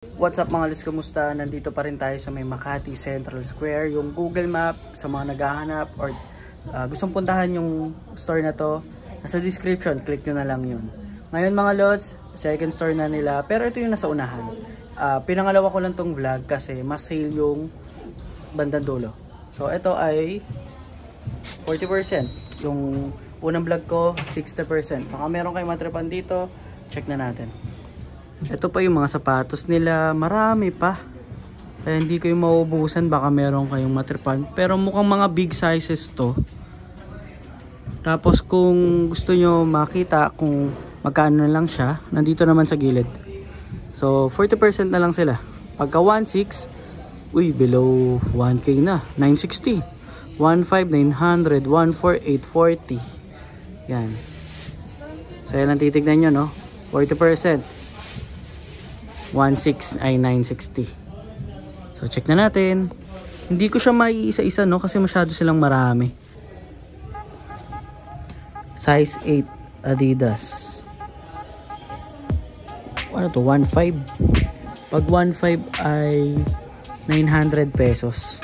What's up mga Lods, kumusta? Nandito pa rin tayo sa may Makati Central Square. Yung Google Map sa mga naghahanap or gustong puntahan yung store na to, nasa description, click nyo na lang yun. Ngayon mga Lods, second store na nila, pero ito yung nasa unahan. Pinangalawa ko lang tong vlog kasi mas sale yung bandang dulo. So ito ay 40%. Yung unang vlog ko 60%. Baka meron kayong matripan dito, check na natin. Ito pa yung mga sapatos nila, marami pa. Kaya hindi kayo mauubusan, baka meron kayong matripan. Pero mukhang mga big sizes to. Tapos kung gusto nyo makita kung magkano na lang siya, nandito naman sa gilid. So 40% na lang sila. Pagka 1.6, uy, below 1K na, 960. 1.5, 900, 1.4, 840. Yan. So yan ang titignan nyo, no? 40%. 1.6 ay 960. So check na natin. Hindi ko siya maiisa-isa, no, kasi masyado silang marami. Size 8 Adidas. Ano to? 1.5. Pag 1.5 ay 900 pesos.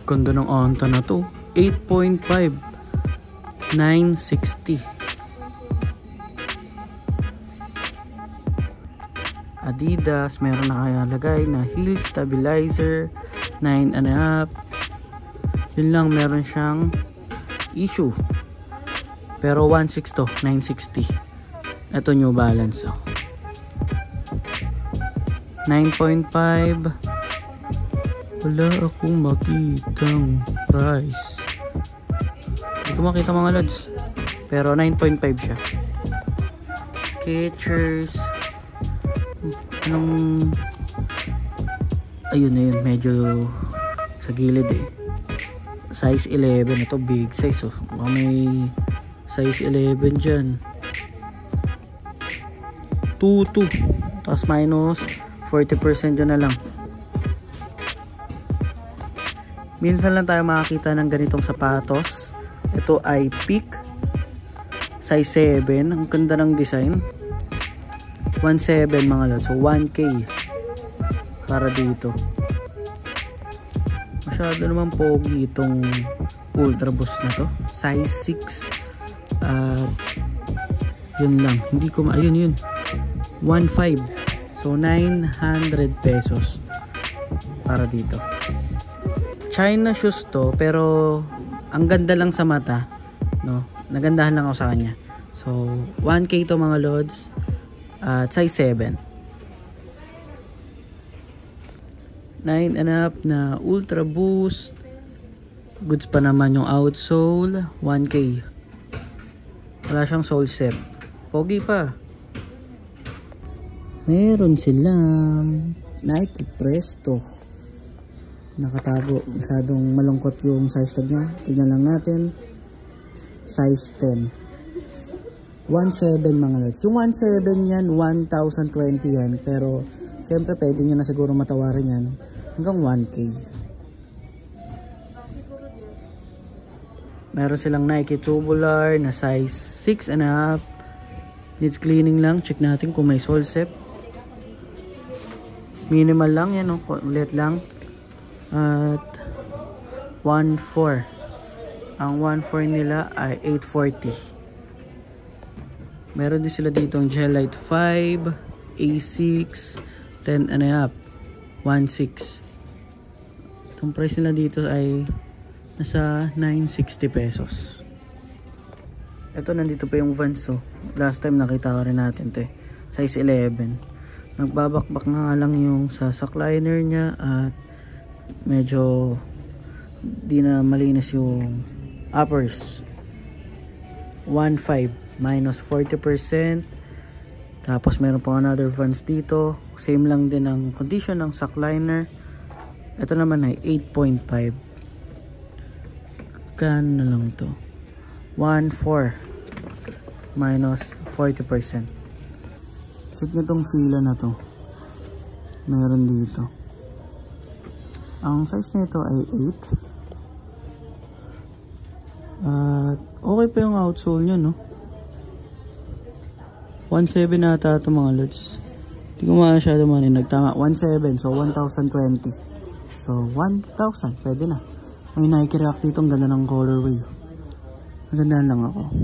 Ganda ng anta na to. 8.5 960. Adidas, meron na nakalagay na heel stabilizer 9.5. Yun lang, meron siyang issue. Pero 1.6 to, 960. Ito New Balance, oh. 9.5. Wala akong makitang price. Hindi ko makita mga Lods. Pero 9.5 siya. Skechers. Anong... Ayun na yun, medyo sa gilid eh. Size 11. Ito big size, oh. May size 11 dyan. 2.2. Tapos minus 40% yun na lang. Minsan lang tayo makakita ng ganitong sapatos. Ito ay Peak size 7. Ang ganda ng design. 1.7 mga Lods. So 1K para dito. Masyado naman pogi itong Ultra Boost na to. Size 6. Yun lang. Hindi ko ayun yun. 1.5. So 900 pesos para dito. China shoes to, pero ang ganda lang sa mata, no? Nagandahan lang ako sa kanya. So 1K to mga Lods. At size 7. 9.5 na Ultra Boost. Goods pa naman yung outsole. 1K. Wala siyang sole set. Pogi pa. Meron silang Nike Presto. Nakatago. Masyadong malungkot yung size tag niya. Tignan lang natin. Size 10. 1.7 mga Lods. Yung 1.7 yan, 1,020 yan. Pero, syempre pwede nyo na siguro matawarin yan. Hanggang 1K. Meron silang Nike Tubular na size 6.5. Needs cleaning lang. Check natin kung may sole set. Minimal lang yan, oh. Ulit lang. At 1.4. Ang 1.4 nila ay 840. Meron din sila dito ang Gelite 5, A6, 10.5, 1.6. Itong price nila dito ay nasa 960 pesos. Ito, nandito pa yung Vans, oh. Last time nakita rin natin ito, size 11. Nagbabakbak nga lang yung sa sackliner niya at medyo di na malinis yung uppers. 1.5 minus 40%. Tapos meron pa another Vans dito, same lang din ang condition ng sackliner. Ito naman ay 8.5. Kano na lang to? 1.4 minus 40%. Check nyo tong fila na to. Meron dito. Ang size nito ay 8. At okay pa yung outsole nyo, no? 1.7 ata ito mga lods. Hindi ko masyado maninig. Tama, 1.7. So, 1,020. So, 1,000. Pwede na. May Nike React dito. Ang ganda ng colorway. Magandaan lang ako.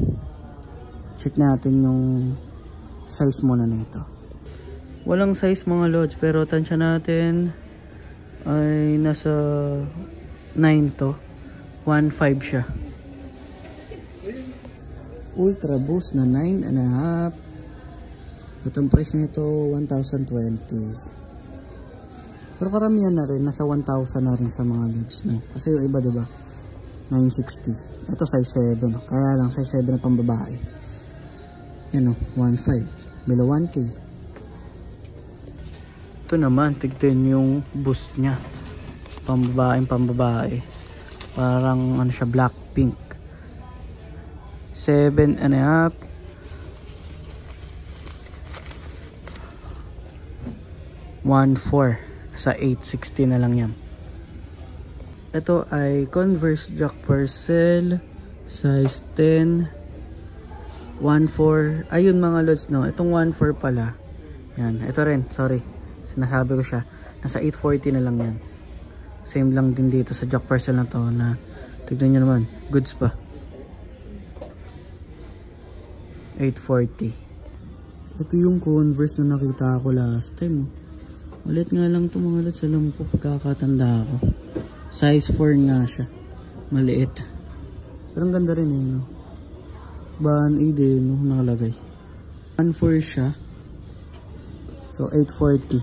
Check natin yung size muna nito. Walang size mga lods. Pero tansya natin ay nasa 9 to. 1.5 siya. Ultra Boost na 9.5. Itong price nito 1,020. Pero karamihan na rin, nasa 1,000 na rin sa mga loads na. Kasi yung iba diba 960. Ito size 7. Kaya lang size 7 na pang babae. Yan o, 1.5 below 1K. Ito naman, tignan yung boost nya. Pambabae. Parang ano siya, black pink. 7.5. 1.4 sa 860 na lang yan. Ito ay Converse Jack Purcell size 10 1.4. Ayun mga lods no, itong 1.4 pala yan, ito rin, sorry sinasabi ko siya, nasa 840 na lang yan. Same lang din dito sa Jack Purcell na to na tignan nyo naman, goods pa. 840. Ito yung Converse na nakita ko last time. Ulit nga lang ito mga lods, alam ko pagkakatanda ako. Size 4 nga siya. Maliit. Pero ang ganda rin eh, no? Ban A din, no? Nakalagay. 1.4 siya. So 840.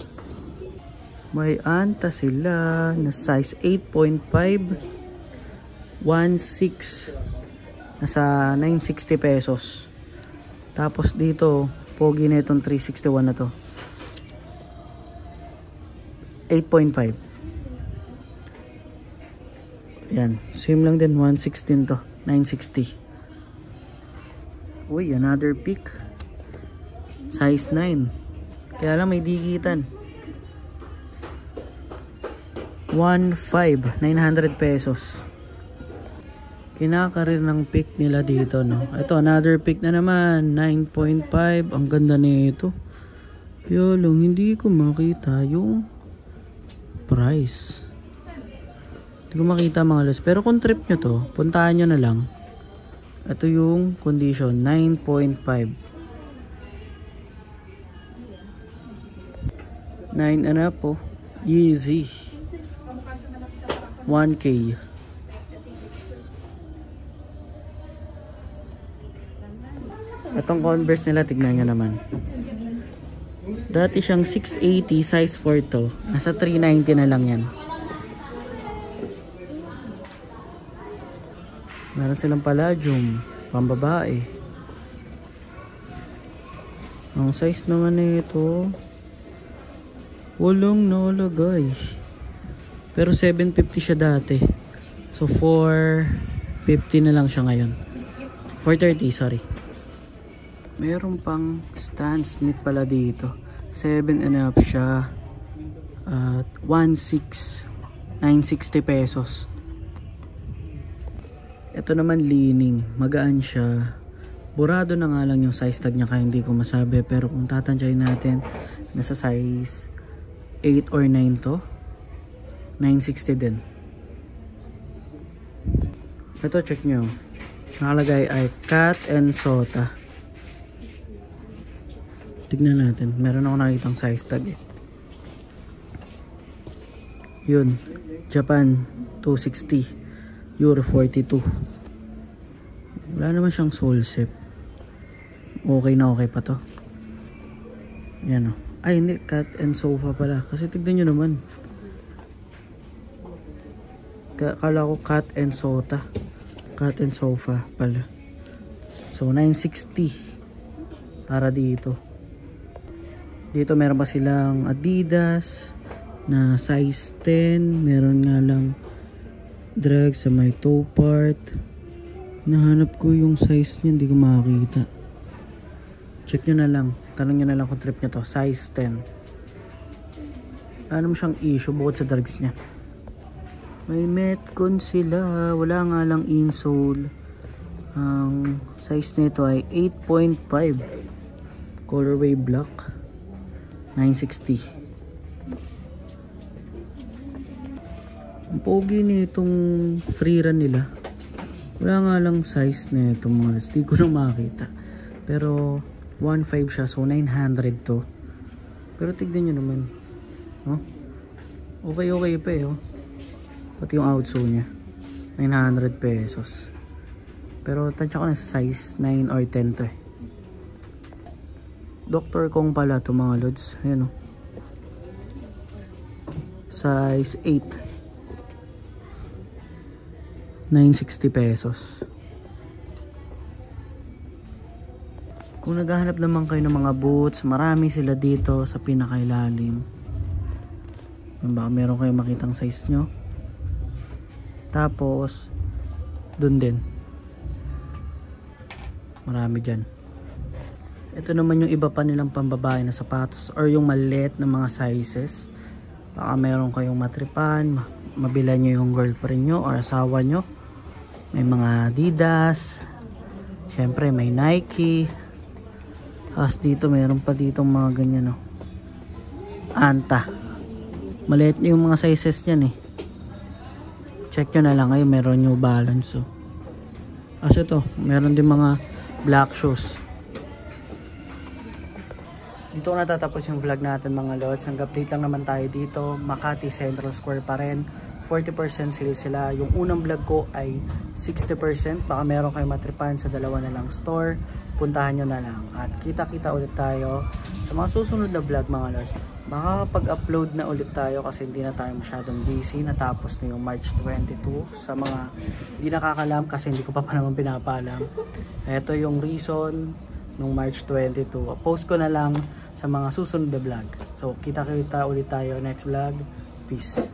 May anta sila na size 8.5. 1.6. Nasa 960 pesos. Tapos dito, pogi na itong 361 na to. 8.5. Yan. Same lang din. 116 to. 960. Uy, another pick. Size 9. Kaya lang may dikitan. 1.5. 900 pesos. Kinakarir ng pick nila dito, no? Ito, another pick na naman. 9.5. Ang ganda nito. Kaya lang, hindi ko makita yung price. Hindi ko makita mga los. Pero kung trip nyo to, puntahan nyo na lang. Ito yung condition. 9.5. 9.5 po. Easy. 1K. Itong Converse nila, tignan nyo naman. Dati siyang 680, size 4 to. Nasa 390 na lang yan. Meron silang Palladium, pambabae. Ang size naman nito, walang nakalagay. Pero 750 siya dati. So 450 na lang siya ngayon. 430, sorry. Meron pang Stan Smith pala dito. 7.5 siya. At 1.6. 960 pesos. Ito naman leaning. Magaan siya. Burado na nga lang yung size tag niya kaya hindi ko masabi. Pero kung tatansyahin natin, nasa size 8 or 9 to. 960 din. Ito check nyo. Nakalagay ay Cat and Sota. Tignan natin. Meron ako nakitang size tag eh. Yun. Japan 260. Euro 42. Wala naman siyang sole zip. Okay na okay pa to. Yan o. Ay hindi. Cat and Sofa pala. Kasi tignan nyo naman. Kala ko Cat and Sota. Cat and Sofa pala. So 960. Para dito. Dito meron pa silang Adidas na size 10. Meron nga lang drag sa may toe part. Nahanap ko yung size niya, hindi ko makakita. Check nyo na lang. Tanong nyo na lang kung trip nyo to. Size 10. Ano mo siyang issue bukod sa drags niya. May Metcon sila. Wala nga lang insole. Ang size nito ay 8.5. Colorway black. 960. Ang pogi nitong free run nila. Wala nga lang size na ito mga lods. Di ko na makita. Pero 1.5 siya. So 900 to. Pero tignan nyo naman. Oh? Okay pa eh. Oh. Pati yung outsole niya. 900 pesos. Pero tansya ko na sa size 9 or 10 to eh. Dr. Kong pala to mga lods. Ayan oh. Size 8. 960 pesos. Kung naghahanap naman kayo ng mga boots, marami sila dito sa pinakailalim. Baka meron kayo makitang size nyo. Tapos dun din marami dyan. Ito naman yung iba pa nilang pambabae na sapatos or yung maliit na mga sizes. Baka meron kayong matripan, mabila nyo yung girlfriend nyo or asawa nyo. May mga Adidas, syempre may Nike. Tapos dito meron pa ditong mga ganyan no. Anta. Maliit yung mga sizes niyan eh. Check nyo na lang ngayon, meron New Balance oh. Kasi ito, meron din mga black shoes. Dito ko natatapos yung vlog natin mga lods. Nag-update lang naman tayo dito. Makati Central Square pa rin. 40% sale sila. Yung unang vlog ko ay 60%. Baka meron kayo matripan sa dalawa na lang store. Puntahan nyo na lang. At kita-kita ulit tayo sa mga susunod na vlog mga lods. Makakapag-upload na ulit tayo kasi hindi na tayo masyadong busy. Natapos na yung March 22. Sa mga hindi nakakalam kasi hindi ko pa naman pinapalam. Ito yung reason nung March 22. Post ko na lang sa mga susunod na vlog. So kita-kita ulit tayo next vlog. Peace.